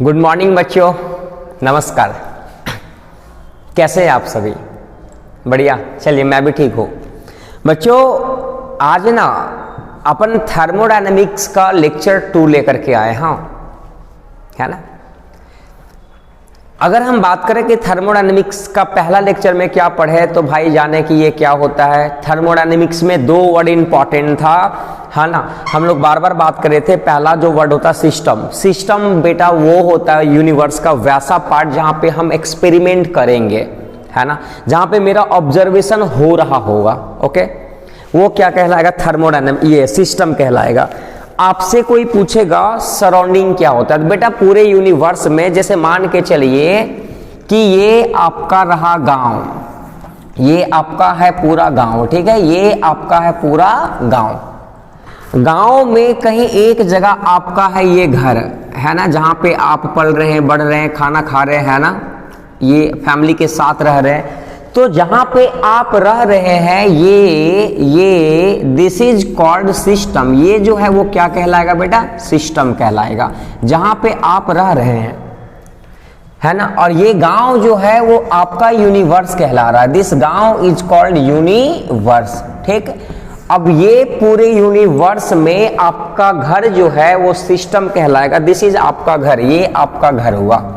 Good morning बच्चों, नमस्कार। कैसे हैं आप सभी? बढ़िया। चलिए, मैं भी ठीक हूँ। बच्चों, आज ना अपन थर्मोडायनेमिक्स का लेक्चर 2 लेकर के आए हैं, है ना। अगर हम बात करें कि थर्मोडायनेमिक्स का पहला लेक्चर में क्या पढ़े, तो भाई जाने कि ये क्या होता है। थर्मोडायनेमिक्स में 2 वर्ड इंपॉर्टेंट था, है ना। हम लोग बार बार बात कर रहे थे। पहला जो वर्ड होता है सिस्टम। सिस्टम बेटा वो होता है यूनिवर्स का वैसा पार्ट जहां पे हम एक्सपेरिमेंट करेंगे, है ना, जहां पे मेरा ऑब्जर्वेशन हो रहा होगा। ओके, वो क्या कहलाएगा? थर्मोडायनेमिक्स, ये सिस्टम कहलाएगा। आपसे कोई पूछेगा सराउंडिंग क्या होता है, तो बेटा पूरे यूनिवर्स में, जैसे मान के चलिए कि ये आपका रहा गांव, ये आपका है पूरा गांव, ठीक है, ये आपका है पूरा गांव। गांव में कहीं एक जगह आपका है ये घर, है ना, जहां पे आप पल रहे हैं, बढ़ रहे हैं, खाना खा रहे हैं, है ना, ये फैमिली के साथ रह रहे हैं। तो जहां पे आप रह रहे हैं ये दिस इज कॉल्ड सिस्टम। ये जो है वो क्या कहलाएगा बेटा? सिस्टम कहलाएगा, जहां पे आप रह रहे हैं, है ना। और ये गांव जो है वो आपका यूनिवर्स कहला रहा है। दिस गांव इज कॉल्ड यूनिवर्स, ठीक। अब ये पूरे यूनिवर्स में आपका घर जो है वो सिस्टम कहलाएगा। दिस इज आपका घर, ये आपका घर हुआ।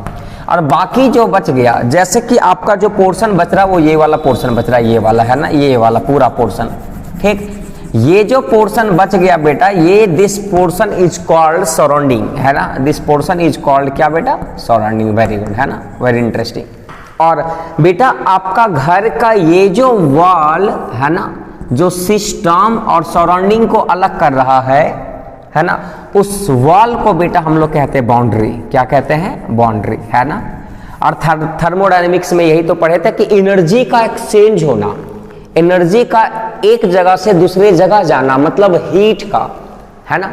और बाकी जो बच गया, जैसे कि आपका जो पोर्शन बच रहा है वो ये वाला पोर्शन बच रहा है, ये वाला, है ना, ये वाला पूरा पोर्शन, ठीक। ये जो पोर्शन बच गया बेटा, ये this portion is called surrounding, है ना। दिस पोर्शन इज कॉल्ड क्या बेटा? सराउंडिंग। वेरी गुड, है ना, वेरी इंटरेस्टिंग। और बेटा आपका घर का ये जो वॉल है ना, जो सिस्टम और सराउंडिंग को अलग कर रहा है ना, उस वॉल को बेटा हम लोग कहते हैं बाउंड्री। क्या कहते हैं? बाउंड्री, है ना। और थर्मोडायनेमिक्स में यही तो पढ़े थे कि एनर्जी का एक्सचेंज होना, एनर्जी का एक जगह से दूसरे जगह जाना, मतलब हीट का, है ना।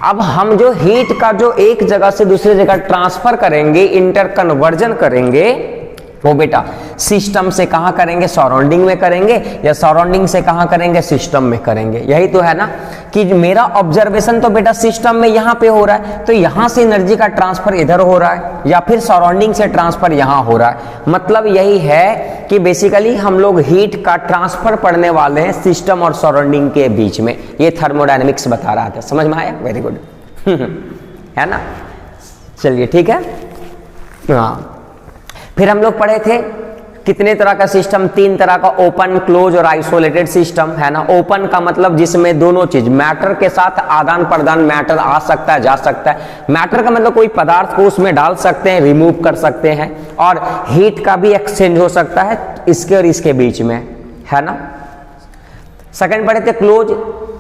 अब हम जो हीट का जो एक जगह से दूसरी जगह ट्रांसफर करेंगे, इंटर कन्वर्जन करेंगे, वो बेटा सिस्टम से कहां करेंगे? सराउंडिंग में करेंगे, या सराउंडिंग से कहां करेंगे? सिस्टम में करेंगे। यही तो है ना कि मेरा ऑब्जर्वेशन तो बेटा सिस्टम में यहां पे हो रहा है, तो यहां से एनर्जी का ट्रांसफर इधर हो रहा है, या फिर सराउंडिंग से ट्रांसफर यहां हो रहा है। मतलब यही है कि बेसिकली हम लोग हीट का ट्रांसफर पढ़ने वाले हैं सिस्टम और सराउंडिंग के बीच में। ये थर्मोडायनेमिक्स बता रहा था, समझ में आया? वेरी गुड, है ना। चलिए ठीक है। हाँ, फिर हम लोग पढ़े थे कितने तरह का सिस्टम? 3 तरह का, ओपन, क्लोज और आइसोलेटेड सिस्टम, है ना। ओपन का मतलब जिसमें दोनों चीज, मैटर के साथ आदान प्रदान, मैटर आ सकता है, जा सकता है। मैटर का मतलब कोई पदार्थ को उसमें डाल सकते हैं, रिमूव कर सकते हैं, और हीट का भी एक्सचेंज हो सकता है इसके और इसके बीच में, है ना। सेकंड पढ़े थे क्लोज,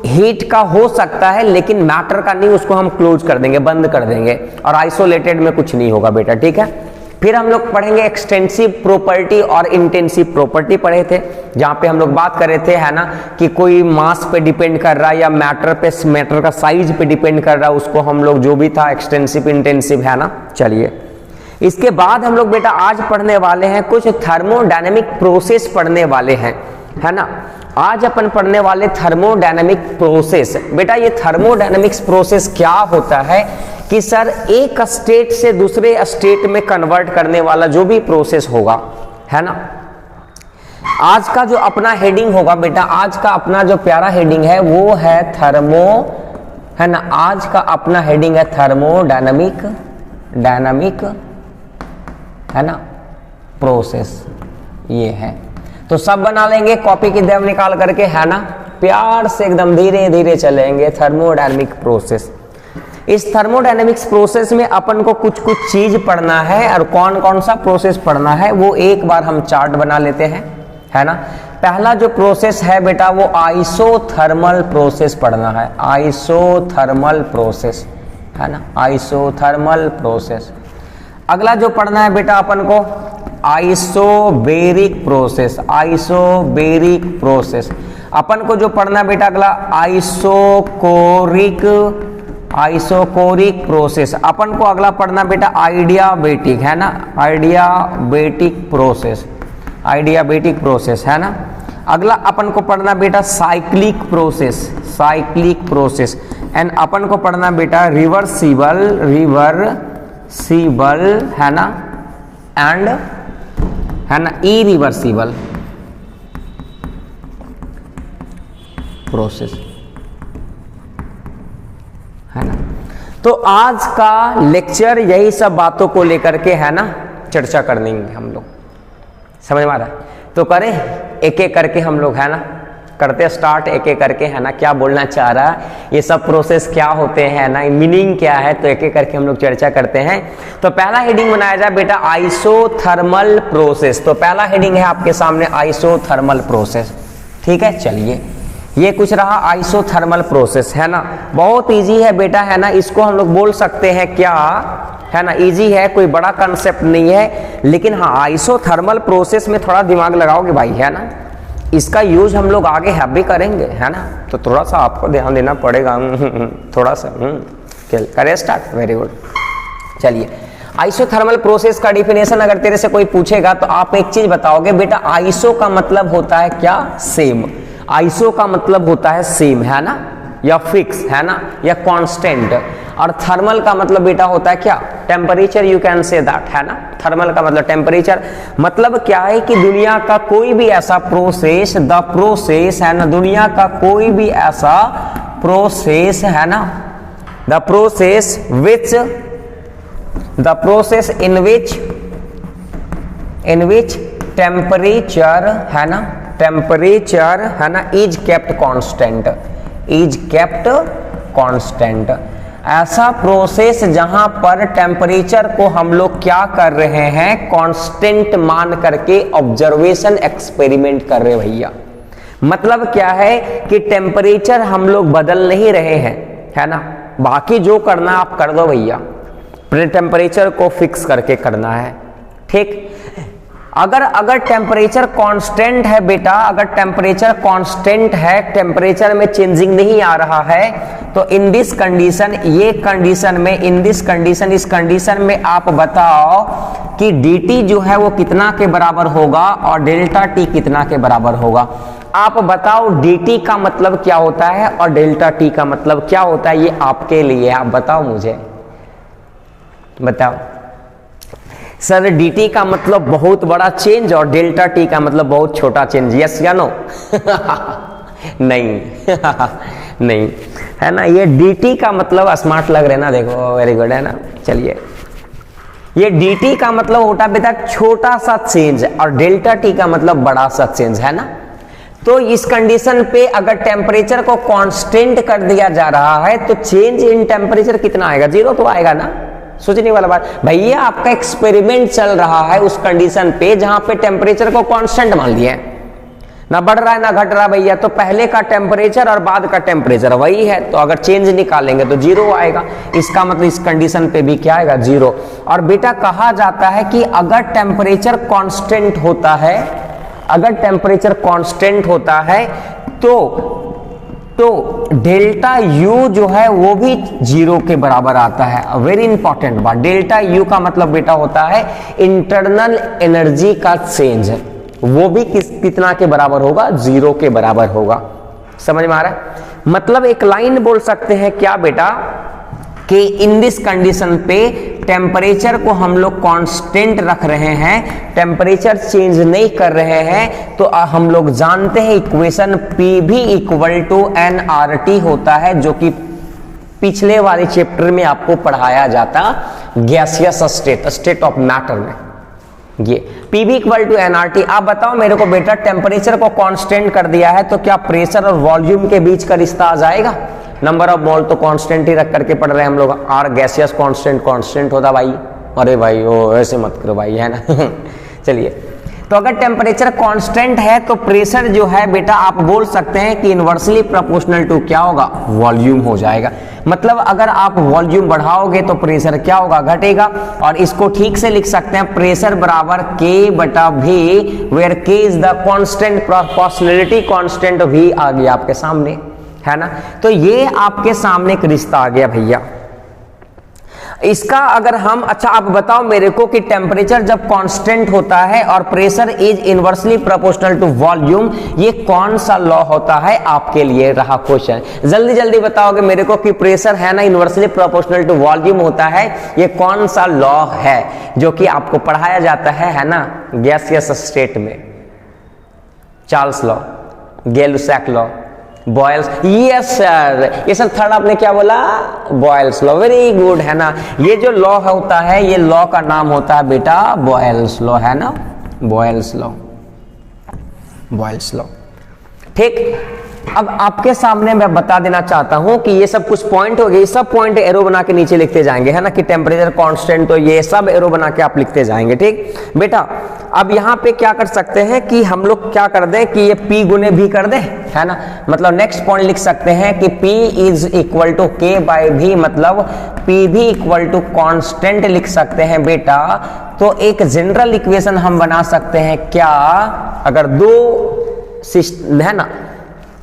हीट का हो सकता है लेकिन मैटर का नहीं, उसको हम क्लोज कर देंगे, बंद कर देंगे। और आइसोलेटेड में कुछ नहीं होगा बेटा, ठीक है। फिर हम लोग पढ़ेंगे एक्सटेंसिव प्रॉपर्टी और इंटेंसिव प्रॉपर्टी पढ़े थे, जहां पे हम लोग बात कर रहे थे, है ना, कि कोई मास पे डिपेंड कर रहा है या मैटर पे, मैटर का साइज पे डिपेंड कर रहा है, उसको हम लोग जो भी था एक्सटेंसिव, इंटेंसिव, है ना। चलिए, इसके बाद हम लोग बेटा आज पढ़ने वाले हैं कुछ थर्मोडायनेमिक प्रोसेस पढ़ने वाले हैं, है ना। आज अपन पढ़ने वाले थर्मोडायनेमिक प्रोसेस। बेटा ये थर्मोडायनेमिक्स प्रोसेस क्या होता है कि सर एक स्टेट से दूसरे स्टेट में कन्वर्ट करने वाला जो भी प्रोसेस होगा, है ना। आज का जो अपना हेडिंग होगा बेटा, आज का अपना जो प्यारा हेडिंग है वो है थर्मो, है ना। आज का अपना हेडिंग है थर्मोडायनेमिक, डायनामिक, है ना, प्रोसेस, ये है। तो सब बना लेंगे कॉपी की देव निकाल करके, है ना, प्यार से एकदम धीरे धीरे चलेंगे। थर्मोडायनेमिक प्रोसेस, इस थर्मोडायनेमिक्स प्रोसेस में अपन को कुछ कुछ चीज पढ़ना है, और कौन कौन सा प्रोसेस पढ़ना है वो एक बार हम चार्ट बना लेते हैं, है ना। पहला जो प्रोसेस है बेटा वो आइसोथर्मल प्रोसेस पढ़ना है, आइसोथर्मल प्रोसेस, है ना, आइसोथर्मल प्रोसेस। अगला जो पढ़ना है बेटा अपन को आइसोबेरिक प्रोसेस, आइसोबेरिक प्रोसेस। अपन को जो पढ़ना है बेटा अगला आइसोकोरिक, आइसोकोरिक प्रोसेस। अपन को अगला पढ़ना बेटा आइडियाबेटिक, है ना, आइडियाबेटिक प्रोसेस, आइडियाबेटिक प्रोसेस, है ना। अगला अपन को पढ़ना बेटा cyclic process, cyclic process. And अपन को पढ़ना बेटा रिवर्सिबल, है ना, एंड है ना इरिवर्सिबल प्रोसेस, है ना। तो आज का लेक्चर यही सब बातों को लेकर के है ना चर्चा करनी है हम लोग, समझ में आ रहा है? तो करें एक एक करके हम लोग, है ना, करते स्टार्ट एक एक करके, है ना, क्या बोलना चाह रहा है, ये सब प्रोसेस क्या होते हैं ना, मीनिंग क्या है, तो एक एक करके हम लोग चर्चा करते हैं। तो पहला हेडिंग बनाया जाए बेटा आइसोथर्मल प्रोसेस। तो पहला हेडिंग है आपके सामने आइसोथर्मल प्रोसेस, ठीक है। चलिए ये कुछ रहा आइसोथर्मल प्रोसेस, है ना, बहुत इजी है बेटा, है ना, इसको हम लोग बोल सकते हैं क्या, है ना, इजी है, कोई बड़ा कंसेप्ट नहीं है। लेकिन हाँ आइसोथर्मल प्रोसेस में थोड़ा दिमाग लगाओगे भाई, है ना, इसका यूज हम लोग आगे भी करेंगे, है ना, तो थोड़ा सा आपको ध्यान देना पड़ेगा, थोड़ा सा करें स्टार्ट, वेरी गुड। चलिए आइसोथर्मल प्रोसेस का डिफिनेशन अगर तेरे से कोई पूछेगा तो आप एक चीज बताओगे बेटा, आइसो का मतलब होता है क्या, सेम। आइसो का मतलब होता है सेम, है ना, या फिक्स, है ना, या कांस्टेंट। और थर्मल का मतलब बेटा होता है क्या, temperature, you can say that, है ना। थर्मल का मतलब टेम्परेचर, मतलब क्या है कि दुनिया का कोई भी ऐसा प्रोसेस, द प्रोसेस, है ना, दुनिया का कोई भी ऐसा प्रोसेस, है ना, the process which, the process in which temperature, है ना, टेम्परेचर, है ना, is kept constant, is kept constant. ऐसा प्रोसेस जहां पर टेम्परेचर को हम लोग क्या कर रहे हैं, कांस्टेंट मान करके ऑब्जर्वेशन एक्सपेरिमेंट कर रहे भैया। मतलब क्या है कि टेम्परेचर हम लोग बदल नहीं रहे हैं, है ना, बाकी जो करना आप कर दो भैया, टेम्परेचर को फिक्स करके करना है, ठीक। अगर टेम्परेचर कांस्टेंट है बेटा, अगर टेम्परेचर कांस्टेंट है, टेम्परेचर में चेंजिंग नहीं आ रहा है, तो इन दिस कंडीशन, ये कंडीशन में, इन दिस कंडीशन, इस कंडीशन में आप बताओ कि dt जो है वो कितना के बराबर होगा और डेल्टा t कितना के बराबर होगा। आप बताओ dt का मतलब क्या होता है और डेल्टा t का मतलब क्या होता है, ये आपके लिए, आप बताओ मुझे, बताओ। सर dt का मतलब बहुत बड़ा चेंज और डेल्टा t का मतलब बहुत छोटा चेंज, यस या नो? नहीं नहीं, है ना, ये dt का मतलब स्मार्ट लग रहे ना, देखो वेरी गुड, है ना। चलिए ये dt का मतलब होता बेटा छोटा सा चेंज और डेल्टा t का मतलब बड़ा सा चेंज, है ना। तो इस कंडीशन पे अगर टेम्परेचर को कांस्टेंट कर दिया जा रहा है तो चेंज इन टेम्परेचर कितना आएगा, जीरो तो आएगा ना। सोचने वाला बात भैया, आपका एक्सपेरिमेंट चल रहा है उस कंडीशन पे जहां पे टेम्परेचर को कांस्टेंट मान लिया है, ना बढ़ रहा है ना घट रहा भैया, तो पहले का टेम्परेचर और बाद का टेम्परेचर वही है, तो अगर चेंज निकालेंगे तो जीरो आएगा। इसका मतलब इस कंडीशन पे भी क्या आएगा, जीरो। और बेटा कहा जाता है कि अगर टेम्परेचर कांस्टेंट होता है, अगर टेम्परेचर कांस्टेंट होता है तो डेल्टा यू जो है वो भी जीरो के बराबर आता है। वेरी इंपॉर्टेंट बात, डेल्टा यू का मतलब बेटा होता है इंटरनल एनर्जी का चेंज, वो भी कितना के बराबर होगा, जीरो के बराबर होगा। समझ में आ रहा है? मतलब एक लाइन बोल सकते हैं क्या बेटा कि इन दिस कंडीशन पे टेम्परेचर को हम लोग कांस्टेंट रख रहे हैं, टेम्परेचर चेंज नहीं कर रहे हैं, तो हम लोग जानते हैं इक्वेशन P भी इक्वल टू nRT होता है, जो कि पिछले वाले चैप्टर में आपको पढ़ाया जाता गैसियस स्टेट ऑफ मैटर में। ये P भी इक्वल टू nRT। आप बताओ मेरे को बेटा, टेम्परेचर को कांस्टेंट कर दिया है तो क्या प्रेशर और वॉल्यूम के बीच का रिश्ता आ जाएगा? नंबर ऑफ मोल तो कांस्टेंट ही रख करके पढ़ रहे हैं हम लोग, आर गैसियस कांस्टेंट होता भाई। अरे भाई ओ ऐसे मत करो भाई, है ना। चलिए, तो अगर टेम्परेचर कांस्टेंट है तो प्रेशर जो है बेटा आप बोल सकते हैं कि इनवर्सली प्रोपोर्शनल टू क्या होगा, वॉल्यूम हो जाएगा। मतलब अगर आप वॉल्यूम बढ़ाओगे तो प्रेशर क्या होगा, घटेगा। और इसको ठीक से लिख सकते हैं, प्रेशर बराबर K बटा V, where K is the constant, proportionality constant V आ गया आपके सामने, है ना। तो ये आपके सामने एक रिश्ता आ गया भैया। इसका अगर हम, अच्छा आप बताओ मेरे को कि टेम्परेचर जब कांस्टेंट होता है और pressure is inversely proportional to volume, ये कौन सा लॉ होता है? आपके लिए रहा क्वेश्चन, जल्दी जल्दी बताओगे मेरे को कि प्रेशर है ना इनवर्सली प्रोपोर्शनल टू वॉल्यूम होता है, ये कौन सा लॉ है जो कि आपको पढ़ाया जाता है ना गैसियस स्टेट में? Charles law, Gay Lussac law, Boyle's, yes sir, ये सर थर्ड आपने क्या बोला? बॉयल्स लॉ, वेरी गुड, है ना। ये जो लॉ होता है, ये लॉ का नाम होता है बेटा बॉयल्स लॉ, है ना, बॉयल्स लॉ, बॉयल्स लॉ। ठीक, अब आपके सामने मैं बता देना चाहता हूं कि ये सब कुछ पॉइंट हो गए, ये सब पॉइंट एरो बना के नीचे लिखते जाएंगे, है ना, कि टेम्परेचर कांस्टेंट, तो ये सब एरो बना के आप लिखते जाएंगे। ठीक बेटा, अब यहाँ पे क्या कर सकते हैं कि हम लोग क्या कर दें कि ये P गुने V कर दें, है ना, मतलब नेक्स्ट पॉइंट लिख सकते हैं कि P is equal to K by V, मतलब P भी इक्वल टू कांस्टेंट लिख सकते हैं बेटा। तो एक जनरल इक्वेशन हम बना सकते हैं क्या, अगर दो सिस्टम है ना,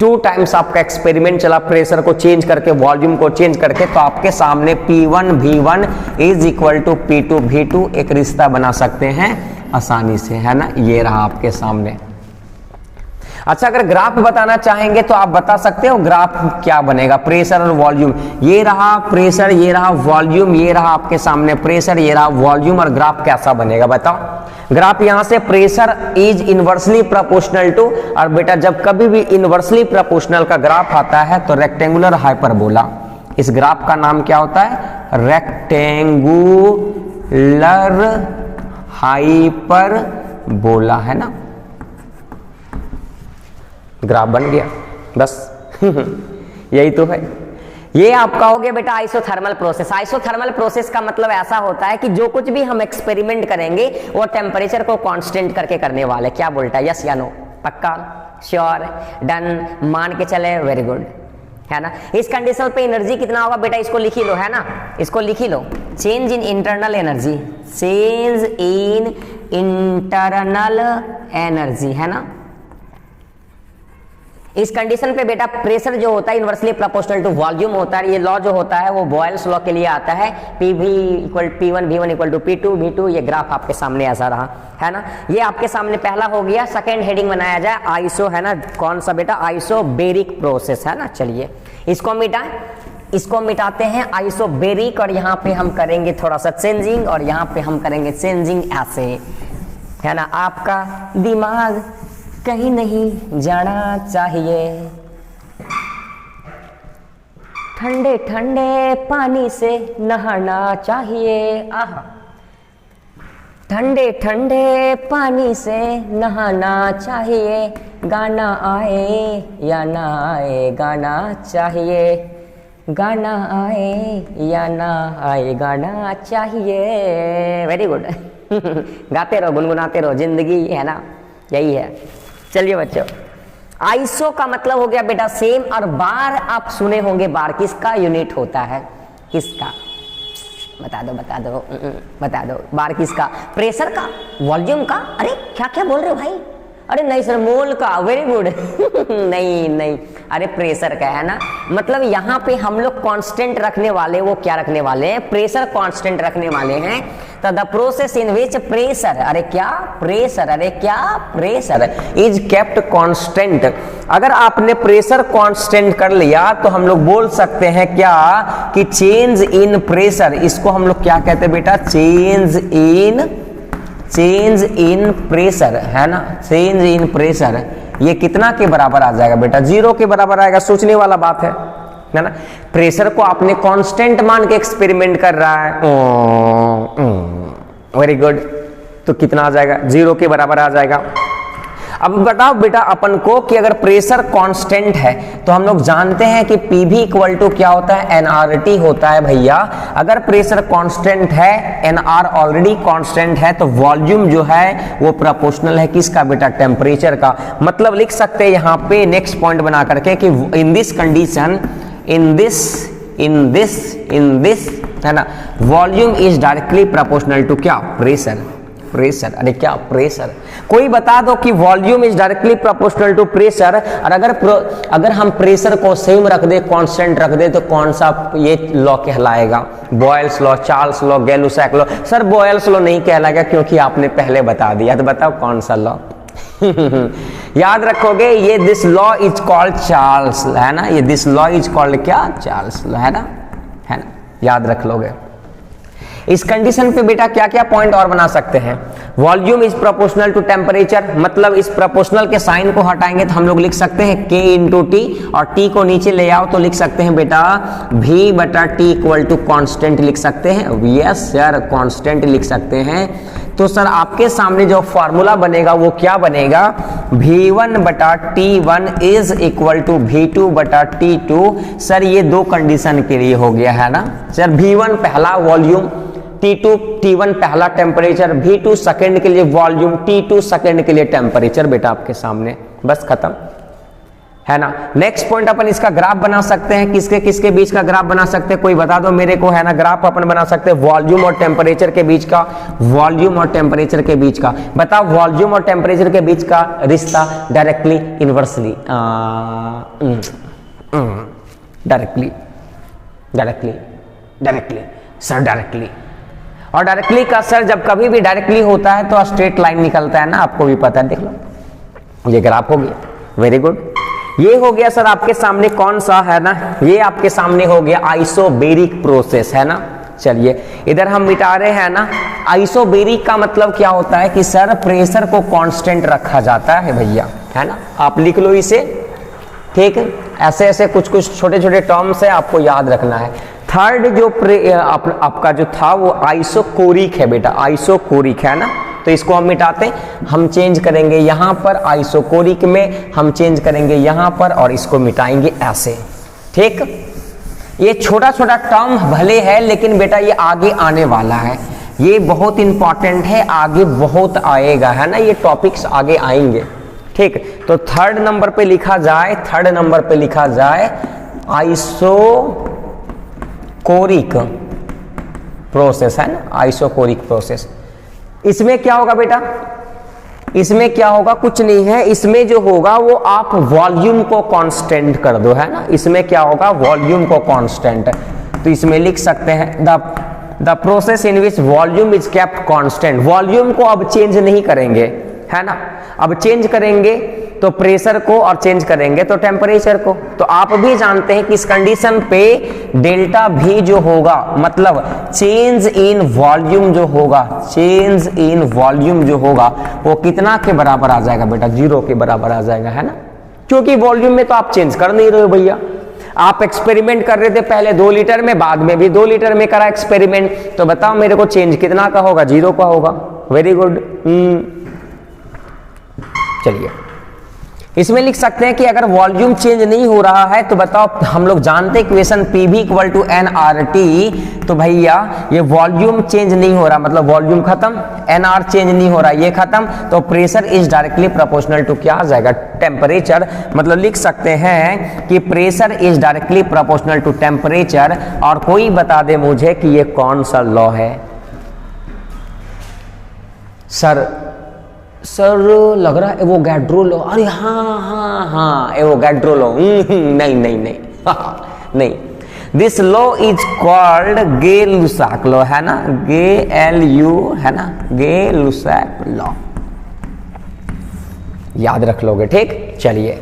2 टाइम्स आपका एक्सपेरिमेंट चला प्रेशर को चेंज करके, वॉल्यूम को चेंज करके, तो आपके सामने P1 V1 is equal to P2 V2 एक रिश्ता बना सकते हैं आसानी से, है ना, ये रहा आपके सामने। अच्छा, अगर ग्राफ बताना चाहेंगे तो आप बता सकते हो ग्राफ क्या बनेगा, प्रेशर और वॉल्यूम, ये रहा प्रेशर, ये रहा वॉल्यूम, ये रहा आपके सामने प्रेशर, ये रहा वॉल्यूम, और ग्राफ कैसा बनेगा बताओ? ग्राफ यहां से pressure is inversely proportional to, और बेटा जब कभी भी इनवर्सली प्रोपोर्शनल का ग्राफ आता है तो रेक्टेंगुलर हाइपरबोला, इस ग्राफ का नाम क्या होता है? रेक्टेंगुलर हाइपरबोला, है ना, ग्राफ बन गया बस। यही तो है, ये आपका हो गया बेटा आइसोथर्मल प्रोसेस। आइसोथर्मल प्रोसेस का मतलब ऐसा होता है कि जो कुछ भी हम एक्सपेरिमेंट करेंगे वो टेम्परेचर को कांस्टेंट करके करने वाले। क्या बोलता है, यस या नो? पक्का, श्योर, डन, मान के चले, वेरी गुड, है ना। इस कंडीशन पे एनर्जी कितना होगा बेटा, इसको लिख ही लो, है ना, इसको लिख ही लो, change in internal energy, change in internal energy, है ना। इस कंडीशन पे बेटा प्रेशर जो होता है इनवर्सली प्रोपोर्शनल टू वॉल्यूम होता है। ये लॉ जो होता है वो बॉयल्स लॉ के लिए आता है, P1 V1 equal to P2 V2। ये ग्राफ आपके सामने ऐसा रहा, है ना। ये आपके सामने पहला हो गया। सेकंड हेडिंग बनाया जाए आइसो, है ना, कौन सा बेटा? आइसोबेरिक प्रोसेस, है ना। चलिए इसको मिटाएं, इसको मिटाते हैं आइसोबेरिक, और यहाँ पे हम करेंगे थोड़ा सा चेंजिंग, और यहाँ पे हम करेंगे चेंजिंग ऐसे, है ना। आपका दिमाग कहीं नहीं जाना चाहिए, ठंडे ठंडे पानी से नहाना चाहिए, आहा, ठंडे ठंडे पानी से नहाना चाहिए, गाना आए या ना आए गाना चाहिए, गाना आए या ना आए गाना चाहिए। Very good. गाते रहो, गुनगुनाते रहो, जिंदगी है ना, यही है। चलिए बच्चों, आइसो का मतलब हो गया बेटा सेम, और बार आप सुने होंगे, बार किसका यूनिट होता है? किसका? बता दो बता दो बता दो, बार किसका? प्रेशर का, वॉल्यूम का? अरे क्या क्या बोल रहे हो भाई? अरे नहीं सर, मोल का, वेरी गुड। नहीं नहीं, अरे प्रेशर का, है ना। मतलब यहाँ पे हम लोग कांस्टेंट रखने वाले, वो क्या रखने वाले हैं? प्रेशर कांस्टेंट रखने वाले हैं। तो the process in which pressure, अरे क्या प्रेशर, अरे क्या प्रेशर इज केप्ट कांस्टेंट। अगर आपने प्रेशर कांस्टेंट कर लिया तो हम लोग बोल सकते हैं क्या कि चेंज इन प्रेशर, इसको हम लोग क्या कहते हैं बेटा? चेंज इन प्रेशर, है ना। चेंज इन प्रेशर ये कितना के बराबर आ जाएगा बेटा? 0 के बराबर आएगा। सोचने वाला बात है ना। प्रेशर को आपने कांस्टेंट मान के एक्सपेरिमेंट कर रहा है, वेरी गुड, तो कितना आ जाएगा? 0 के बराबर आ जाएगा। अब बताओ बेटा अपन को कि अगर प्रेशर कांस्टेंट है तो हम लोग जानते हैं कि P भी इक्वल टू क्या होता है? nRT होता है भैया। अगर प्रेशर कांस्टेंट है, nR ऑलरेडी कांस्टेंट है, तो वॉल्यूम जो है वो प्रोपोर्शनल है किसका बेटा? टेम्परेचर का। मतलब लिख सकते हैं यहाँ पे नेक्स्ट पॉइंट बना करके कि in this condition, in this, है ना, volume is directly proportional to क्या? प्रेशर। प्रेशर। अरे क्या प्रेशर, कोई बता दो कि volume is directly proportional to pressure, और अगर हम प्रेशर को सेम रख दे, कांस्टेंट रख दे, तो कौन सा ये लॉ कहलाएगा? Boyle's law, Charles law, Gay Lussac law. Sir Boyle's law नहीं कहलाएगा क्योंकि आपने पहले बता दिया, तो बताओ कौन सा लॉ? याद रखोगे, ये this law is called Charles, है ना, ये दिस लॉ इज कॉल्ड क्या? चार्ल्स लॉ, है ना, है ना, याद रख लोगे। इस कंडीशन पे बेटा क्या क्या पॉइंट और बना सकते हैं? Volume is proportional to temperature, मतलब इस प्रोपोर्शनल के साइन को हटाएंगे तो हम लोग लिख सकते हैं K इंटू टी, और T को नीचे ले आओ तो लिख सकते हैं बेटा V बटा T इक्वल टू कॉन्स्टेंट लिख सकते हैं। यस सर, कॉन्स्टेंट लिख सकते हैं। तो सर आपके सामने जो फॉर्मूला बनेगा वो क्या बनेगा? V1 बटा T1 is equal to V2 बटा T2। सर ये दो कंडीशन के लिए हो गया, है ना सर। V1 पहला वॉल्यूम, T1 पहला टेम्परेचर, V2 सेकंड के लिए वॉल्यूम, T2 सेकंड के लिए टेम्परेचर बेटा आपके सामने, बस खत्म, है ना। नेक्स्ट पॉइंट अपन इसका ग्राफ बना सकते हैं। किसके किसके बीच का ग्राफ बना सकते हैं? कोई बता दो मेरे को, है ना। ग्राफ अपन बना सकते हैं वॉल्यूम और टेम्परेचर के बीच का, वॉल्यूम और टेम्परेचर के बीच का। बताओ वॉल्यूम और टेम्परेचर के बीच का रिश्ता directly inversely, directly directly directly sir directly. और डायरेक्टली का सर जब कभी भी डायरेक्टली होता है तो स्ट्रेट लाइन निकलता है ना, आपको भी पता है, देख लो ये ग्राफ हो गया। वेरी गुड, ये हो गया सर आपके सामने कौन सा, है ना, ये आपके सामने हो गया आइसोबेरिक प्रोसेस, है ना। चलिए इधर हम मिटा रहे हैं ना। आइसोबेरिक का मतलब क्या होता है कि सर प्रेशर को कांस्टेंट रखा जाता है भैया, है ना। आप लिख लो इसे, ठीक है। ऐसे ऐसे कुछ कुछ छोटे छोटे टर्म्स है, आपको याद रखना है। थर्ड जो आपका जो था वो आइसोकोरिक है बेटा, आइसोकोरिक है ना। तो इसको हम मिटाते हैं, हम चेंज करेंगे यहाँ पर, आइसोकोरिक में हम चेंज करेंगे यहाँ पर, और इसको मिटाएंगे ऐसे, ठीक। ये छोटा छोटा टर्म भले है लेकिन बेटा ये आगे आने वाला है, ये बहुत इंपॉर्टेंट है, आगे बहुत आएगा, है ना। ये टॉपिक्स आगे आएंगे, ठीक। तो थर्ड नंबर पे लिखा जाए, थर्ड नंबर पे लिखा जाए आइसोकोरिक प्रोसेस, है ना, आइसोकोरिक प्रोसेस। इसमें क्या होगा बेटा? इसमें क्या होगा? कुछ नहीं है। इसमें जो होगा वो आप वॉल्यूम को कांस्टेंट कर दो, है ना। इसमें क्या होगा? वॉल्यूम को कांस्टेंट। तो इसमें लिख सकते हैं the process in which volume is kept constant. Volume को अब चेंज नहीं करेंगे, है ना। अब चेंज करेंगे तो प्रेशर को, और चेंज करेंगे तो टेम्परेचर को। तो आप भी जानते हैं कि इस कंडीशन पे डेल्टा भी जो होगा, मतलब चेंज इन वॉल्यूम जो होगा, चेंज इन वॉल्यूम जो होगा वो कितना के बराबर आ जाएगा बेटा? 0 के बराबर आ जाएगा, है ना। क्योंकि वॉल्यूम में तो आप चेंज कर नहीं रहे हो भैया। आप एक्सपेरिमेंट कर रहे थे पहले 2 लीटर में, बाद में भी 2 लीटर में करा एक्सपेरिमेंट, तो बताओ मेरे को चेंज कितना का होगा? 0 का होगा। Very good. चलिए इसमें लिख सकते हैं कि अगर वॉल्यूम चेंज नहीं हो रहा है तो बताओ, हम लोग जानते हैं equation PV equal to nRT, तो भैया ये वॉल्यूम चेंज नहीं हो रहा, मतलब वॉल्यूम खत्म, nR चेंज नहीं हो रहा, ये खत्म, तो pressure is directly proportional to क्या आ जाएगा? टेम्परेचर। मतलब लिख सकते हैं कि pressure is directly proportional to temperature. और कोई बता दे मुझे कि ये कौन सा लॉ है? सर लग रहा है एवोगैड्रो लॉ। अरे हाँ एवोगैड्रो लॉ। नहीं नहीं नहीं नहीं, this law is called Gay Lussac law, है ना, G-L-U, है ना, गे-लुसाक लॉ। याद रख लोगे, ठीक। चलिए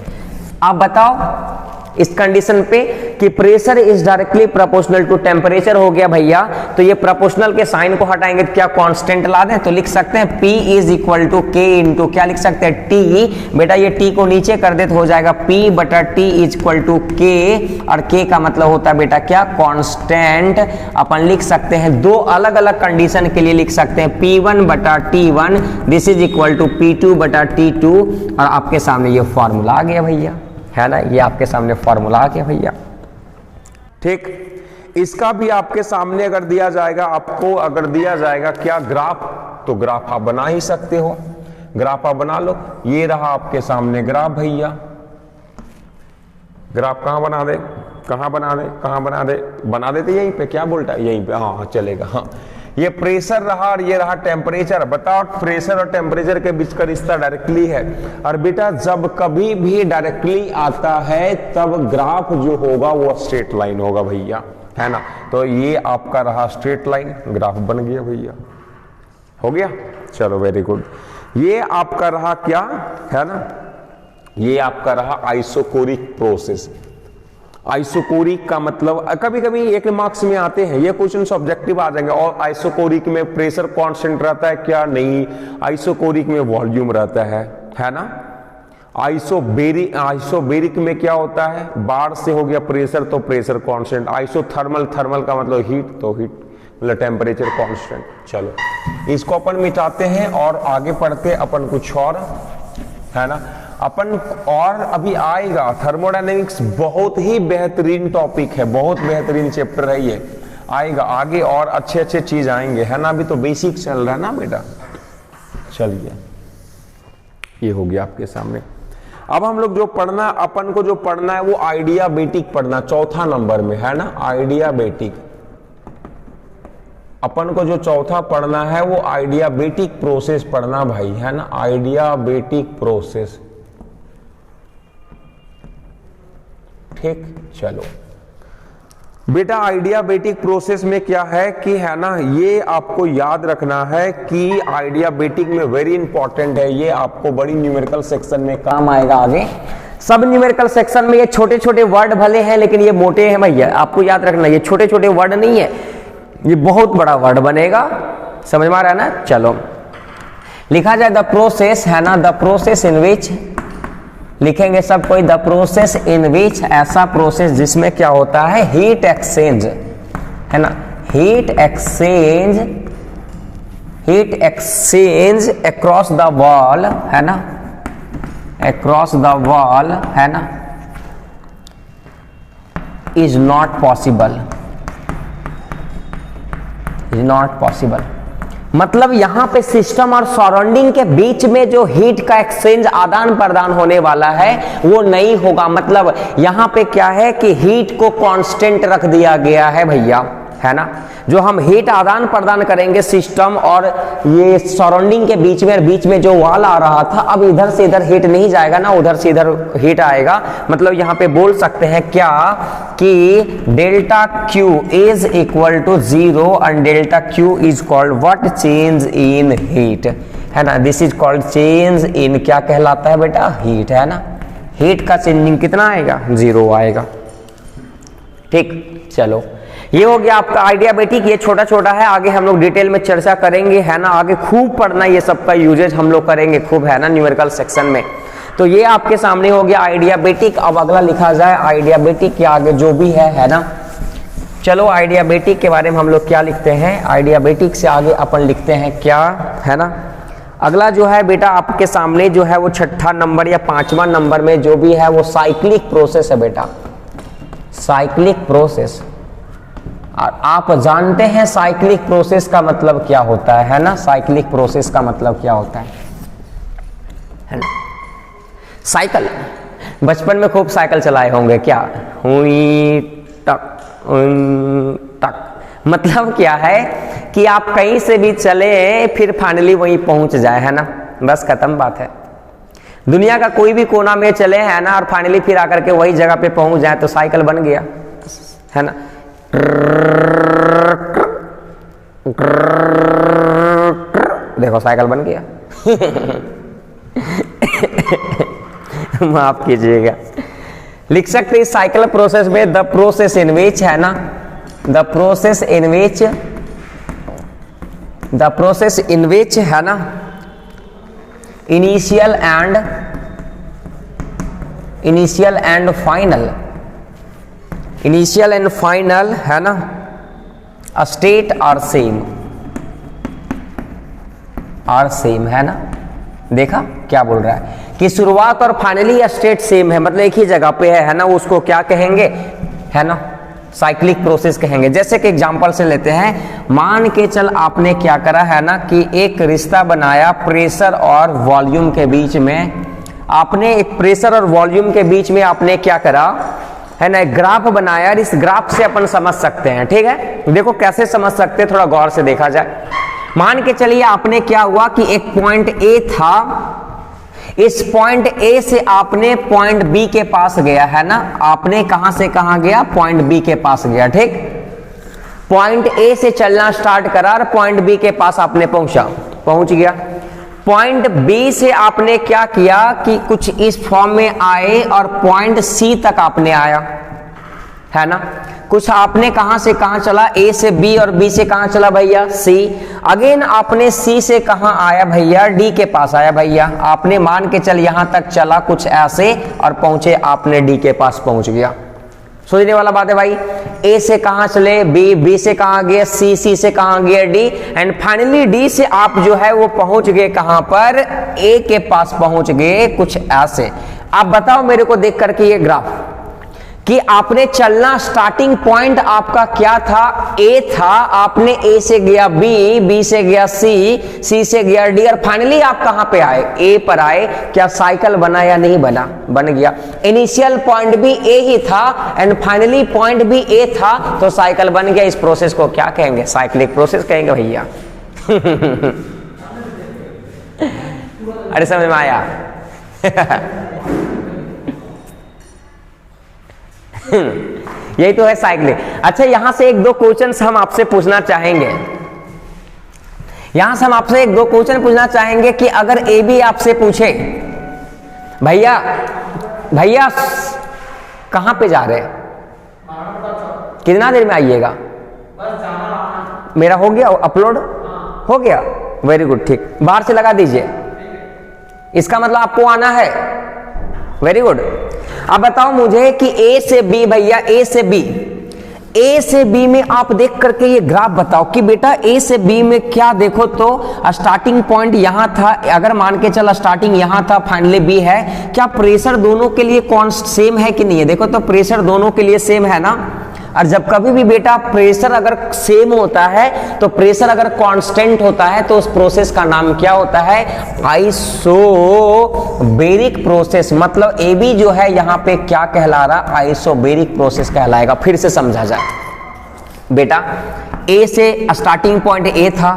आप बताओ इस कंडीशन पे कि pressure is directly proportional to temperature हो गया भैया, तो ये प्रोपोर्शनल के साइन को हटाएंगे तो क्या कांस्टेंट ला दें? तो लिख सकते हैं P is equal to K into क्या लिख सकते हैं? T। बेटा ये T को नीचे कर दे तो हो जाएगा P बटा T is equal to K, और K का मतलब होता है बेटा क्या? कांस्टेंट। अपन लिख सकते हैं दो अलग अलग कंडीशन के लिए लिख सकते हैं P1 बटा T1 this is equal to P2 बटा T2, और आपके सामने ये फॉर्मूला आ गया भैया, है ना। ये आपके सामने फॉर्मूला आ गया भैया, ठीक। इसका भी आपके सामने अगर दिया जाएगा, आपको अगर दिया जाएगा क्या? ग्राफ, तो ग्राफ आप बना ही सकते हो, ग्राफ आप बना लो। ये रहा आपके सामने ग्राफ भैया। ग्राफ कहां बना दे, कहां बना दे, कहां बना दे? बना देते यहीं पे, क्या बोलता है? यहीं पे, हाँ चलेगा। हाँ ये प्रेशर रहा और ये रहा टेम्परेचर। बताओ प्रेशर और टेम्परेचर के बीच का रिश्ता डायरेक्टली है। और बेटा जब कभी भी डायरेक्टली आता है तब ग्राफ जो होगा वो स्ट्रेट लाइन होगा भैया, है ना। तो ये आपका रहा स्ट्रेट लाइन, ग्राफ बन गया भैया, हो गया। चलो वेरी गुड। ये आपका रहा क्या, है ना, ये आपका रहा आइसोकोरिक प्रोसेस। आइसोकोरिक का मतलब कभी कभी एक मार्क्स में आते हैं ये क्वेश्चन ऑब्जेक्टिव आ जाएंगे। और आइसोकोरिक में प्रेशर कांस्टेंट रहता है क्या, नहीं। आइसोकोरिक में वॉल्यूम रहता है ना। आइसोबेरिक में क्या होता है, बार से हो गया प्रेशर तो प्रेशर कांस्टेंट। आइसोथर्मल, थर्मल का मतलब हीट, तो हीट मतलब टेम्परेचर कांस्टेंट। चलो इसको अपन मिटाते हैं और आगे पढ़ते अपन कुछ और, है ना। अपन और अभी आएगा थर्मोडायनेमिक्स, बहुत ही बेहतरीन टॉपिक है, बहुत बेहतरीन चैप्टर है ये, आएगा आगे और अच्छे अच्छे चीज आएंगे, है ना। अभी तो बेसिक चल रहा है ना बेटा। चलिए ये हो गया आपके सामने। अब हम लोग जो पढ़ना, अपन को जो पढ़ना है वो आइडियाबेटिक पढ़ना, चौथा नंबर में, है ना। आइडियाबेटिक अपन को जो चौथा पढ़ना है वो आइडियाबेटिक प्रोसेस पढ़ना भाई, है ना। आइडियाबेटिक प्रोसेस, ठीक। चलो बेटा आइडियाबेटिक प्रोसेस में क्या है कि, है ना, ये आपको याद रखना है कि आइडियाबेटिक में वेरी इंपॉर्टेंट है, ये आपको बड़ी न्यूमेरिकल सेक्शन में काम आएगा आगे। सब न्यूमेरिकल सेक्शन में ये छोटे छोटे वर्ड भले हैं लेकिन ये मोटे हैं भैया, आपको याद रखना, ये छोटे छोटे वर्ड नहीं है, ये बहुत बड़ा वर्ड बनेगा, समझ में आ रहा है ना। चलो लिखा जाए द प्रोसेस, है ना, द प्रोसेस इन विच, लिखेंगे सब कोई, द प्रोसेस इन विच, ऐसा प्रोसेस जिसमें क्या होता है, हीट एक्सचेंज, है ना, heat exchange across the wall, है ना, अक्रॉस द वॉल, है ना, is not possible, is not possible. मतलब यहां पे सिस्टम और सराउंडिंग के बीच में जो हीट का एक्सचेंज आदान प्रदान होने वाला है वो नहीं होगा। मतलब यहां पे क्या है कि हीट को कांस्टेंट रख दिया गया है भैया, है ना। जो हम हीट आदान प्रदान करेंगे सिस्टम और ये सराउंडिंग के बीच में जो वॉल आ रहा था, अब इधर से इधर हीट नहीं जाएगा ना, उधर से इधर हीट आएगा। मतलब यहाँ पे बोल सकते हैं क्या कि delta Q is equal to 0 and delta Q is called what, change in heat, है ना। This is called change in, क्या कहलाता है बेटा, हीट, है ना। हीट का चेंजिंग कितना आएगा, 0 आएगा, ठीक। चलो ये हो गया आपका आइडियाबेटिक, ये छोटा छोटा है, आगे हम लोग डिटेल में चर्चा करेंगे, है ना। आगे खूब पढ़ना, ये सबका यूजेज हम लोग करेंगे खूब, है ना, न्यूमेरिकल सेक्शन में। तो ये आपके सामने हो गया आइडियाबेटिक। अब अगला लिखा जाए आइडियाबेटिक के आगे जो भी है ना। चलो आइडियाबेटिक के बारे में हम लोग क्या लिखते हैं, आइडियाबेटिक से आगे अपन लिखते हैं क्या, है ना। अगला जो है बेटा आपके सामने जो है वो छठा नंबर या 5वां नंबर में जो भी है वो साइक्लिक प्रोसेस है बेटा, साइक्लिक प्रोसेस। और आप जानते हैं साइक्लिक प्रोसेस का मतलब क्या होता है ना। साइक्लिक प्रोसेस का मतलब क्या होता है ना। साइकिल, बचपन में खूब साइकिल चलाए होंगे क्या, हुई टक टक। मतलब क्या है कि आप कहीं से भी चले फिर फाइनली वहीं पहुंच जाए, है ना, बस खत्म बात है। दुनिया का कोई भी कोना में चले, है ना, और फाइनली फिर आकर के वही जगह पे पहुंच जाए तो साइकिल बन गया, है ना। देखो साइकिल बन गया। माफ कीजिएगा। लिख सकते हैं साइकिल प्रोसेस में द प्रोसेस इन विच, है ना, the process in which, the process in which, है ना, initial and final, initial and final, है ना, स्टेट आर सेम, है ना। देखा क्या बोल रहा है कि शुरुआत और फाइनली स्टेट सेम है, मतलब एक ही जगह पे है ना। उसको क्या कहेंगे, है ना, साइक्लिक प्रोसेस कहेंगे। जैसे कि एग्जांपल से लेते हैं, मान के चल आपने क्या करा है ना कि एक रिश्ता बनाया प्रेशर और वॉल्यूम के बीच में। आपने एक प्रेशर और वॉल्यूम के बीच में आपने क्या करा, है ना, एक ग्राफ बनाया और इस ग्राफ से अपन समझ सकते हैं। ठीक है, देखो कैसे समझ सकते हैं, थोड़ा गौर से देखा जाए। मान के चलिए आपने क्या हुआ कि एक पॉइंट ए था, इस पॉइंट ए से आपने पॉइंट बी के पास गया, है ना, आपने कहां से कहां गया, पॉइंट बी के पास गया। ठीक, पॉइंट ए से चलना स्टार्ट करा और पॉइंट बी के पास आपने पहुंच गया। पॉइंट बी से आपने क्या किया कि कुछ इस फॉर्म में आए और पॉइंट सी तक आपने आया, है ना, कुछ आपने कहां से कहां चला, ए से बी और बी से कहां चला भैया, सी। अगेन आपने सी से कहां आया भैया, डी के पास आया भैया। आपने मान के चल यहां तक चला कुछ ऐसे और पहुंचे आपने डी के पास पहुंच गया। सोचने वाला बात है भाई, ए से कहां चले बी, बी से कहां गए सी, सी से कहां गए डी, एंड फाइनली डी से आप जो है वो पहुंच गए कहां पर, ए के पास पहुंच गए कुछ ऐसे। आप बताओ मेरे को देख करके ये ग्राफ कि आपने चलना स्टार्टिंग पॉइंट आपका क्या था, ए था, आपने ए से गया बी, बी से गया सी, सी से गया डी और फाइनली आप कहां पे आए, ए पर आए। क्या साइकिल बना या नहीं बना, बन गया। इनिशियल पॉइंट भी ए ही था एंड फाइनली पॉइंट भी ए था, तो साइकिल बन गया। इस प्रोसेस को क्या कहेंगे, साइक्लिक प्रोसेस कहेंगे भैया। अरे समझ में आया। यही तो है साइक्लिंग। अच्छा, यहां से एक दो क्वेश्चंस हम आपसे पूछना चाहेंगे, यहां से हम आपसे एक दो क्वेश्चन पूछना चाहेंगे कि अगर ए बी आपसे पूछे भैया भैया कहां पे जा रहे, कितना देर में आइएगा, मेरा हो गया अपलोड, हो गया, वेरी गुड, ठीक, बाहर से लगा दीजिए, इसका मतलब आपको आना है, वेरी गुड। अब बताओ मुझे कि ए से बी भैया, ए से बी, ए से बी में आप देख करके ये ग्राफ बताओ कि बेटा ए से बी में क्या, देखो तो स्टार्टिंग पॉइंट यहां था, अगर मान के चला स्टार्टिंग यहां था, फाइनली बी है, क्या प्रेशर दोनों के लिए सेम है कि नहीं है, देखो तो प्रेशर दोनों के लिए सेम है ना। और जब कभी भी बेटा प्रेशर अगर सेम होता है, तो प्रेशर अगर कांस्टेंट होता है, तो उस प्रोसेस का नाम क्या होता है, आइसोबेरिक प्रोसेस। मतलब ए बी जो है यहाँ पे क्या कहला रहा, आइसोबेरिक प्रोसेस कहलाएगा। फिर से समझा जाए बेटा, ए से स्टार्टिंग पॉइंट ए था,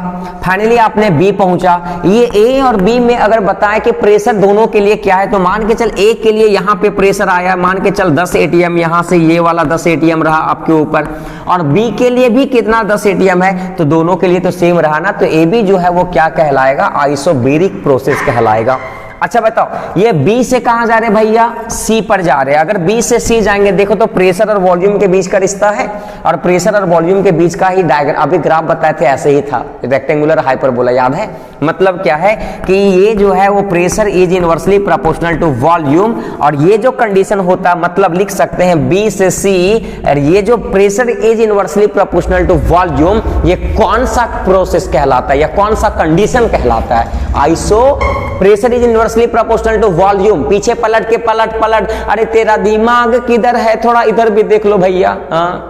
फाइनली आपने बी पहुंचा, ये ए और बी में अगर बताए कि प्रेशर दोनों के लिए क्या है, तो मान के चल ए के लिए यहाँ पे प्रेशर आया, मान के चल 10 एटीएम, यहाँ से ये वाला 10 एटीएम रहा आपके ऊपर, और बी के लिए भी कितना 10 एटीएम है, तो दोनों के लिए तो सेम रहा ना, तो ए बी जो है वो क्या कहलाएगा, आइसोबेरिक प्रोसेस कहलाएगा। अच्छा बताओ, ये बी से कहां जा रहे भैया, सी पर जा रहे हैं। अगर बी से सी जाएंगे, देखो तो प्रेशर और वॉल्यूम के बीच का रिश्ता है, और प्रेशर और वॉल्यूम के बीच का ही डायग्राम, अभी ग्राफ बताए थे ऐसे ही था, रेक्टेंगुलर हाइपरबोला, याद है। मतलब क्या है कि ये जो है वो pressure is inversely proportional to volume, और ये जो कंडीशन होता, मतलब लिख सकते हैं बी से सी, और ये जो pressure is inversely proportional to volume, ये कौन सा प्रोसेस कहलाता है या कौन सा कंडीशन कहलाता है, iso pressure is inversely proportional to volume. पीछे पलट के पलट, अरे तेरा दिमाग किधर है, थोड़ा इधर भी देख लो भैया, हाँ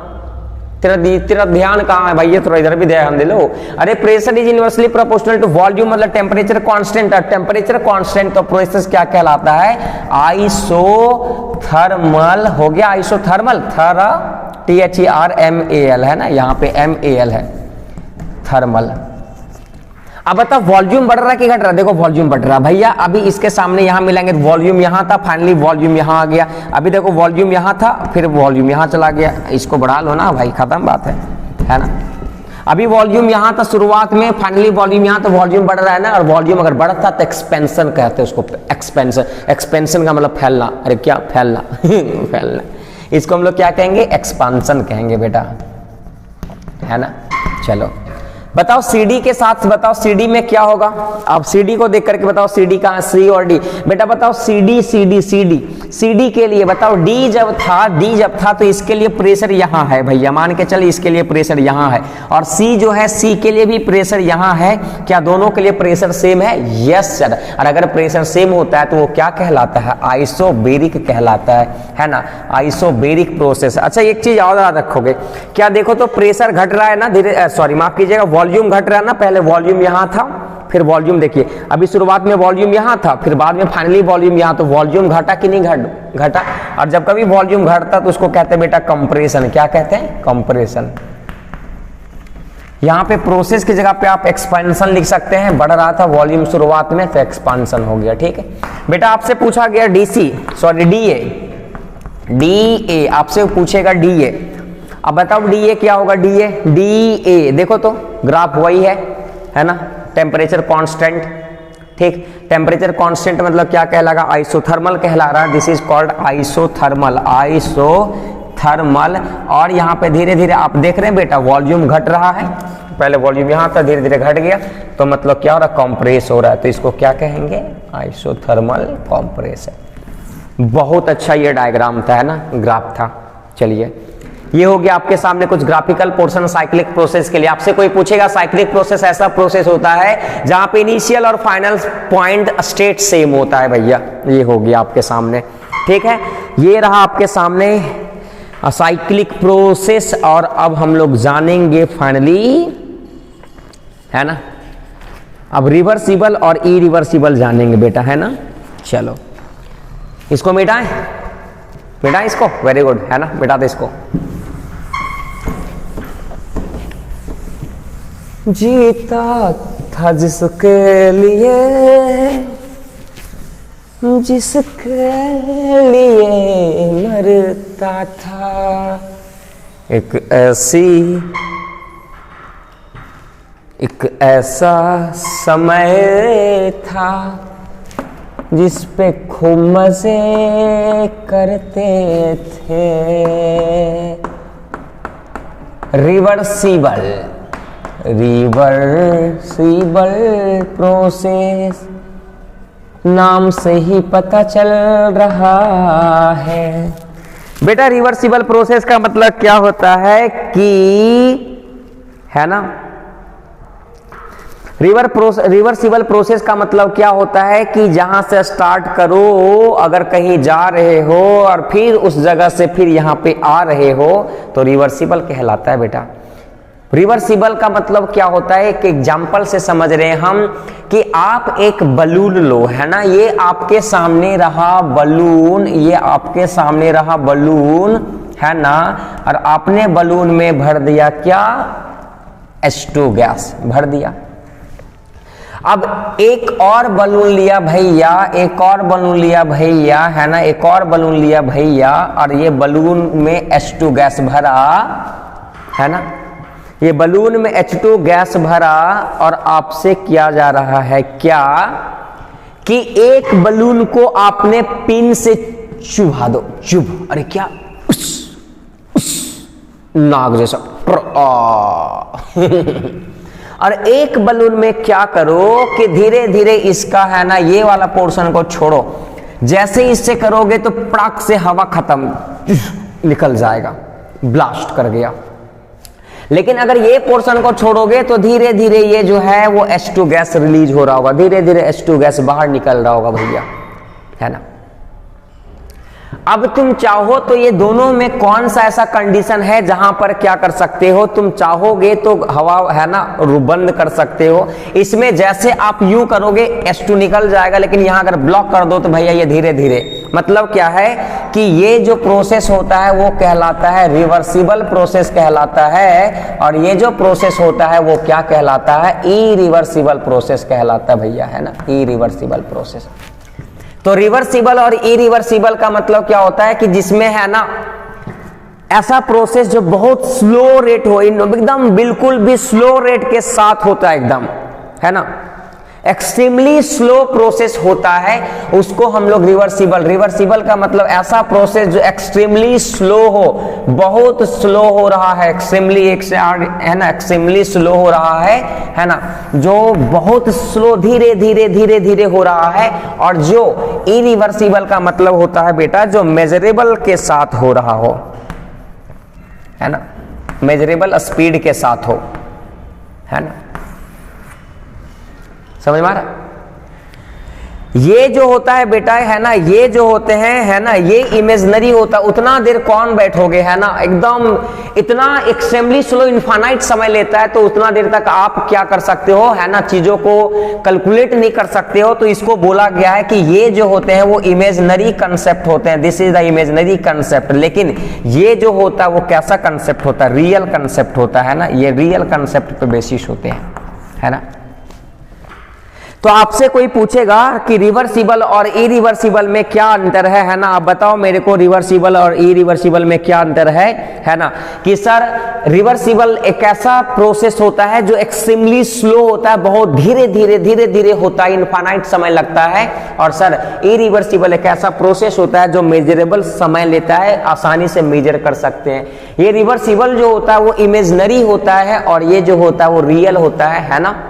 तेरा ध्यान कहाँ है भैया, थोड़ा इधर भी ध्यान दे लो। अरे pressure is inversely proportional to volume मतलब टेम्परेचर कांस्टेंट है, टेम्परेचर कांस्टेंट तो प्रोसेस क्या कहलाता है, आइसोथर्मल। हो गया आइसोथर्मल, THERMAL है ना, यहाँ पे MAL है, थर्मल। अब बताओ वॉल्यूम बढ़ रहा है कि घट रहा है, देखो वॉल्यूम बढ़ रहा है भैया। अभी इसके सामने यहां मिलेंगे, वॉल्यूम यहां था, फाइनली वॉल्यूम यहां आ गया। अभी देखो वॉल्यूम यहां था, फिर वॉल्यूम यहां चला गया, इसको बढ़ा लो ना भाई, खत्म बात है ना। अभी वॉल्यूम यहां था शुरुआत में, फाइनली वॉल्यूम यहां, तो वॉल्यूम बढ़ रहा है ना, और वॉल्यूम अगर बढ़ता तो एक्सपेंशन कहते हैं उसको, एक्सपेंशन। एक्सपेंशन का मतलब फैलना, अरे क्या फैलना फैलना, इसको हम लोग क्या कहेंगे, एक्सपांशन कहेंगे बेटा, है ना। चलो बताओ CD के साथ, बताओ CD में क्या होगा, आप CD को देख करके बताओ CD कहां, C और D। बेटा बताओ CD के लिए बताओ, D जब था तो इसके लिए प्रेशर यहां है भैया, मान के चल इसके लिए प्रेशर यहां है, और C जो है C के लिए भी प्रेशर यहां है। क्या दोनों के लिए प्रेशर सेम है, यस सर। और अगर प्रेशर सेम होता है तो वो क्या कहलाता है, आइसोबेरिक कहलाता है ना, आइसोबेरिक प्रोसेस। अच्छा एक चीज याद रखोगे, क्या देखो तो प्रेशर घट रहा है ना, धीरे, सॉरी माफ कीजिएगा, वॉल्यूम घट रहा है ना, पहले वॉल्यूम यहां था, फिर वॉल्यूम देखिए, अभी शुरुआत में वॉल्यूम यहाँ था, फिर बाद में फाइनली वॉल्यूम यहाँ, तो वॉल्यूम घटा कि नहीं घटा। और जब कभी वॉल्यूम घटता तो उसको कहते हैं बेटा कंप्रेशन। क्या कहते हैं? कंप्रेशन। यहाँ पे प्रोसेस की जगह पे आप एक्सपेंशन लिख सकते हैं, बढ़ रहा था वॉल्यूम शुरुआत में तो एक्सपेंशन हो गया। ठीक है बेटा, आपसे पूछा गया डीए आपसे पूछेगा डीए। अब बताओ डीए क्या होगा? डीए देखो तो ग्राफ वही है ना, टेम्परेचर कांस्टेंट। ठीक, टेम्परेचर कांस्टेंट मतलब क्या कहलाएगा? आइसोथर्मल कहला रहा है। This is called isothermal. और यहाँ पे धीरे धीरे आप देख रहे हैं बेटा वॉल्यूम घट रहा है, पहले वॉल्यूम यहाँ था, धीरे धीरे घट गया, तो मतलब क्या हो रहा है? कंप्रेस हो रहा है। तो इसको क्या कहेंगे? Isothermal compression. बहुत अच्छा ये डायग्राम था, है ना, ग्राफ था। चलिए, ये हो गया आपके सामने कुछ ग्राफिकल पोर्शन साइक्लिक प्रोसेस के लिए। आपसे कोई पूछेगा साइक्लिक प्रोसेस ऐसा प्रोसेस होता है जहां पे इनिशियल और फाइनल पॉइंट स्टेट सेम होता है भैया। ये हो गया आपके सामने। ठीक है, ये रहा आपके सामने साइक्लिक प्रोसेस। और अब हम लोग जानेंगे फाइनली, है ना, अब रिवर्सिबल और इरिवर्सिबल जानेंगे बेटा, है ना। चलो इसको मिटाएं इसको, वेरी गुड, है ना, मिटा दे इसको। जीता था जिसके लिए मरता था, एक ऐसा समय था जिस पे खूब मजे करते थे। रिवर्सिबल प्रोसेस नाम से ही पता चल रहा है बेटा। रिवर्सिबल प्रोसेस का मतलब क्या होता है कि, है ना, रिवर्सिबल प्रोसेस का मतलब क्या होता है कि जहां से स्टार्ट करो, अगर कहीं जा रहे हो और फिर उस जगह से फिर यहां पे आ रहे हो तो रिवर्सिबल कहलाता है बेटा। रिवर्सिबल का मतलब क्या होता है? एक एग्जाम्पल से समझ रहे हैं हम कि आप एक बलून लो, है ना, ये आपके सामने रहा बलून, ये आपके सामने रहा बलून, है ना, और आपने बलून में भर दिया क्या? H2 गैस भर दिया। अब एक और बलून लिया भैया, एक और बलून लिया भैया, है ना, एक और बलून लिया भैया, और ये बलून में H2 गैस भरा, है ना, ये बलून में H2 गैस भरा। और आपसे किया जा रहा है क्या कि एक बलून को आपने पिन से चुभा दो, अरे क्या नाग जैसा और एक बलून में क्या करो कि धीरे धीरे इसका, है ना, ये वाला पोर्शन को छोड़ो। जैसे इससे करोगे तो पड़ाक से हवा खत्म, निकल जाएगा, ब्लास्ट कर गया। लेकिन अगर ये पोर्शन को छोड़ोगे तो धीरे धीरे ये जो है वो H2 गैस रिलीज हो रहा होगा, धीरे धीरे H2 गैस बाहर निकल रहा होगा भैया, है ना। अब तुम चाहो तो ये दोनों में कौन सा ऐसा कंडीशन है जहां पर क्या कर सकते हो? तुम चाहोगे तो हवा, है ना, बंद कर सकते हो। इसमें जैसे आप यूं करोगे H2 निकल जाएगा, लेकिन यहां अगर ब्लॉक कर दो तो भैया ये धीरे धीरे, मतलब क्या है कि ये जो प्रोसेस होता है वो कहलाता है रिवर्सिबल प्रोसेस कहलाता है। और ये जो प्रोसेस होता है वो क्या कहलाता है? इरिवर्सिबल प्रोसेस कहलाता है भैया, है ना, इरिवर्सिबल प्रोसेस। तो रिवर्सिबल और इरिवर्सिबल का मतलब क्या होता है कि जिसमें, है ना, ऐसा प्रोसेस जो बहुत स्लो रेट हो, एकदम बिल्कुल भी स्लो रेट के साथ होता है, एकदम, है ना, एक्सट्रीमली स्लो प्रोसेस होता है, उसको हम लोग रिवर्सिबल का मतलब ऐसा प्रोसेस जो एक्सट्रीमली स्लो हो, बहुत स्लो हो रहा है, एक्सट्रीमली, एक से आठ, है ना, एक्सट्रीमली स्लो हो रहा है ना, जो बहुत स्लो, धीरे धीरे धीरे धीरे हो रहा है। और जो इरिवर्सिबल का मतलब होता है बेटा जो मेजरेबल के साथ हो रहा हो, है ना, मेजरेबल स्पीड के साथ हो, है ना, समझ में आ रहा? ये जो होता है बेटा है ना, ये जो होते हैं है ना, ये इमेजनरी होता है। उतना देर कौन बैठोगे है ना, एकदम इतना एक्सट्रीमली स्लो इनफाइनाइट समय लेता है, तो उतना देर तक आप क्या कर सकते हो है ना, चीजों को कैलकुलेट नहीं कर सकते हो। तो इसको बोला गया है कि ये जो होते हैं वो इमेजनरी कंसेप्ट होते हैं, this is the imaginary concept. लेकिन ये जो होता है वो कैसा कंसेप्ट होता है, रियल कंसेप्ट होता है ना, ये रियल कंसेप्ट पे बेसिस होते हैं है ना। तो आपसे कोई पूछेगा कि रिवर्सिबल और इरिवर्सिबल में क्या अंतर है ना, आप बताओ मेरे को रिवर्सिबल और इरिवर्सिबल में क्या अंतर है ना। कि सर रिवर्सिबल एक ऐसा प्रोसेस होता है जो एक्सट्रीमली स्लो होता है, बहुत धीरे धीरे धीरे धीरे होता है, इनफाइनाइट समय लगता है। और सर इरिवर्सिबल एक ऐसा प्रोसेस होता है जो मेजरेबल समय लेता है, आसानी से मेजर कर सकते हैं। ये रिवर्सिबल जो होता है वो इमेजनरी होता है, और ये जो होता है वो रियल होता है ना।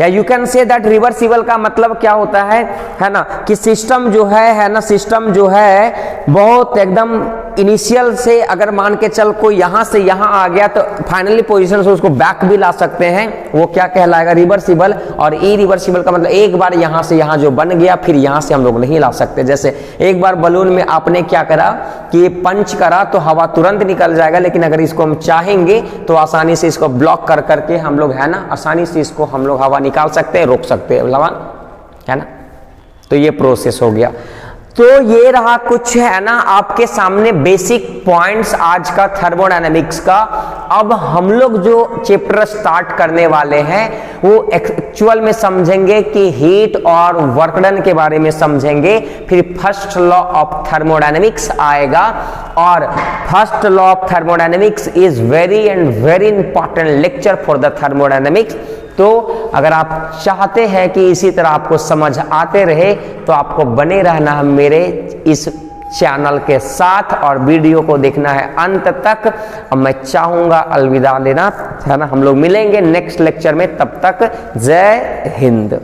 या you can say that reversible का मतलब क्या होता है ना, कि सिस्टम जो है ना, सिस्टम जो है बहुत एकदम इनिशियल से अगर मान के चल कोई यहां से यहां आ गया तो फाइनली पोजीशन से उसको बैक भी ला सकते हैं, वो क्या कहलाएगा, रिवर्सिबल। और इरिवर्सिबल का मतलब एक बार यहां से यहां जो बन गया फिर यहां से हम लोग नहीं ला सकते। जैसे एक बार बलून में आपने क्या करा कि पंच करा तो हवा तुरंत निकल जाएगा, लेकिन अगर इसको हम चाहेंगे तो आसानी से इसको ब्लॉक कर करके हम लोग है ना, आसानी से इसको हम लोग हवा निकाल सकते हैं, रोक सकते हैं लवान है ना। तो ये प्रोसेस हो गया। तो ये रहा कुछ है ना आपके सामने बेसिक पॉइंट्स आज का थर्मोडायनेमिक्स का। अब हम लोग जो चैप्टर स्टार्ट करने वाले हैं वो एक्चुअल में समझेंगे कि हीट और वर्क डन के बारे में समझेंगे। फिर फर्स्ट लॉ ऑफ थर्मोडायनेमिक्स आएगा, और first law of thermodynamics is very and very important lecture for the thermodynamics. तो अगर आप चाहते हैं कि इसी तरह आपको समझ आते रहे तो आपको बने रहना है मेरे इस चैनल के साथ, और वीडियो को देखना है अंत तक। अब मैं चाहूंगा अलविदा लेना है ना, हम लोग मिलेंगे नेक्स्ट लेक्चर में, तब तक जय हिंद।